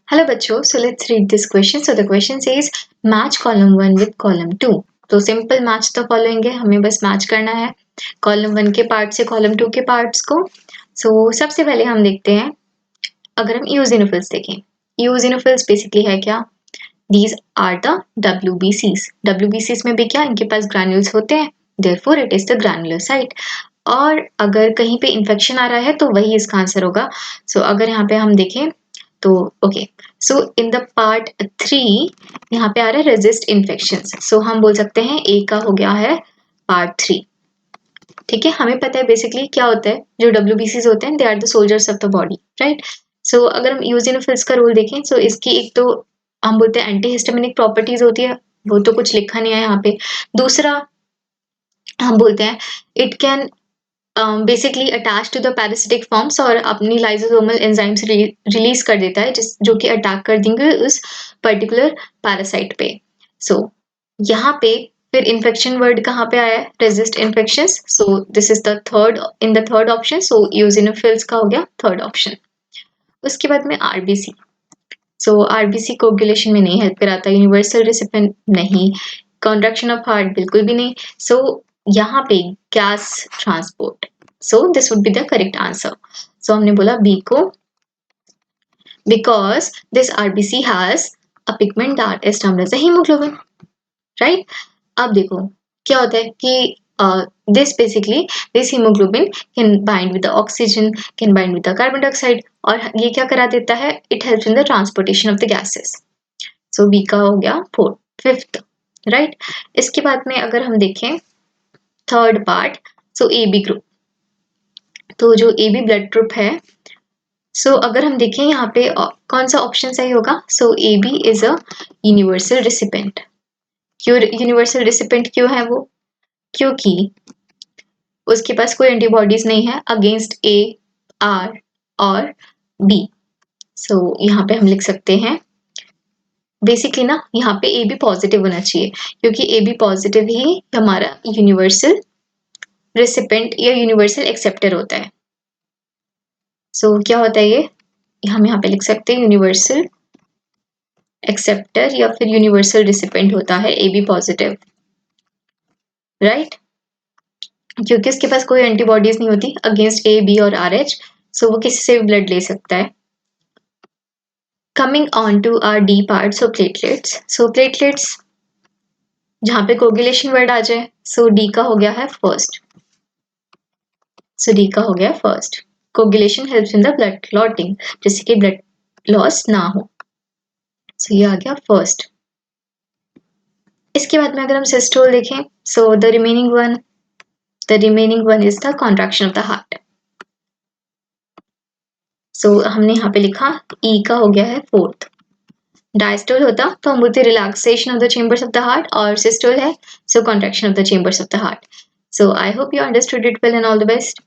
Hello बच्चों, so let's read this question. So the question says match column 1 with column 2. तो simple match तो following है, हमें बस मैच करना है कॉलम 1 के पार्ट से कॉलम 2 के पार्ट्स को. सो सबसे पहले हम देखते हैं, अगर हम eosinophils देखें. eosinophils बेसिकली है क्या? These are the WBCs. WBCs में भी क्या, इनके पास ग्रैन्यूल्स होते हैं, therefore it is the granular site. और अगर कहीं पे इन्फेक्शन आ रहा है तो वही इसका आंसर होगा. सो अगर यहाँ पे हम देखें तो okay, so in the part 3 यहाँ पे आ रहा है रेजिस्ट इन्फेक्शंस. सो हम बोल सकते हैं ए का हो गया है पार्ट 3. ठीक है, हमें पता है बेसिकली क्या होता है, जो WBCs होते हैं they are the soldiers of the body, right. So अगर हम यूजिनोफिल्स का रोल देखें, सो इसकी एक तो हम बोलते हैं एंटीहिस्टामिनिक प्रॉपर्टीज होती है, वो तो कुछ लिखा नहीं है यहाँ पे. दूसरा हम बोलते हैं it can basically attach to the parasitic forms और अपनी लाइसोसोमल एंजाइम्स रिलीज कर देता है, जो कि अटैक कर देंगे उस पर्टिकुलर पैरासाइट पे. सो यहाँ पे फिर इन्फेक्शन वर्ड कहाँ पे आया है? Resist infections. So this is the third in the third option. So eosinophils का हो गया थर्ड ऑप्शन. उसके बाद में आरबीसी. सो आरबीसी कोगुलेशन में नहीं हेल्प कराता, यूनिवर्सल रेसिपिएंट नहीं, कॉन्ट्रैक्शन ऑफ हार्ट बिल्कुल भी नहीं. सो यहाँ पे gas transport. So this would be the correct answer. So हमने बोला बी को, because this RBC has a pigment that is termed as a haemoglobin, right. अब देखो क्या होता है कि this basically this hemoglobin can bind with the oxygen, can bind with the carbon dioxide, और ये क्या करा देता है? It helps in the transportation of the gases. So B का हो गया फिफ्थ, राइट. इसके बाद में अगर हम देखें थर्ड पार्ट, सो AB ग्रुप. तो जो AB ब्लड ग्रुप है, सो अगर हम देखें यहाँ पे कौन सा ऑप्शन सही होगा? सो AB is a universal recipient. क्यों यूनिवर्सल रिसिपेंट क्यों है वो? क्योंकि उसके पास कोई एंटीबॉडीज नहीं है अगेंस्ट A, R और B. सो यहाँ पे हम लिख सकते हैं बेसिकली ना, यहाँ पे AB पॉजिटिव होना चाहिए, क्योंकि AB पॉजिटिव ही हमारा यूनिवर्सल रेसिपेंट या यूनिवर्सल एक्सेप्टर होता है. सो क्या होता है ये? हम यहाँ पे लिख सकते हैं यूनिवर्सल एक्सेप्टर या फिर यूनिवर्सल रिसिपेंट होता है AB पॉजिटिव, राइट. क्योंकि उसके पास कोई एंटीबॉडीज नहीं होती अगेंस्ट A, B और RH, सो वो किसी से भी ब्लड ले सकता है. Coming on to our D part, so platelets. So platelets जहाँ पे कोगुलेशन वर्ड आ जाए, so D का हो गया है फर्स्ट. So D का हो गया first. Coagulation helps in the blood clotting, जिससे कि ब्लड लॉस ना हो. So ये आ गया फर्स्ट. इसके बाद में अगर हम सिस्टोल देखें, so the remaining one is the contraction of the heart. So हमने यहाँ पे लिखा E का हो गया है फोर्थ. डायस्टोल होता तो हम बोलते relaxation of the chambers of the heart, और सिस्टोल है so contraction of the chambers of the heart. So I hope you understood it well and all the best.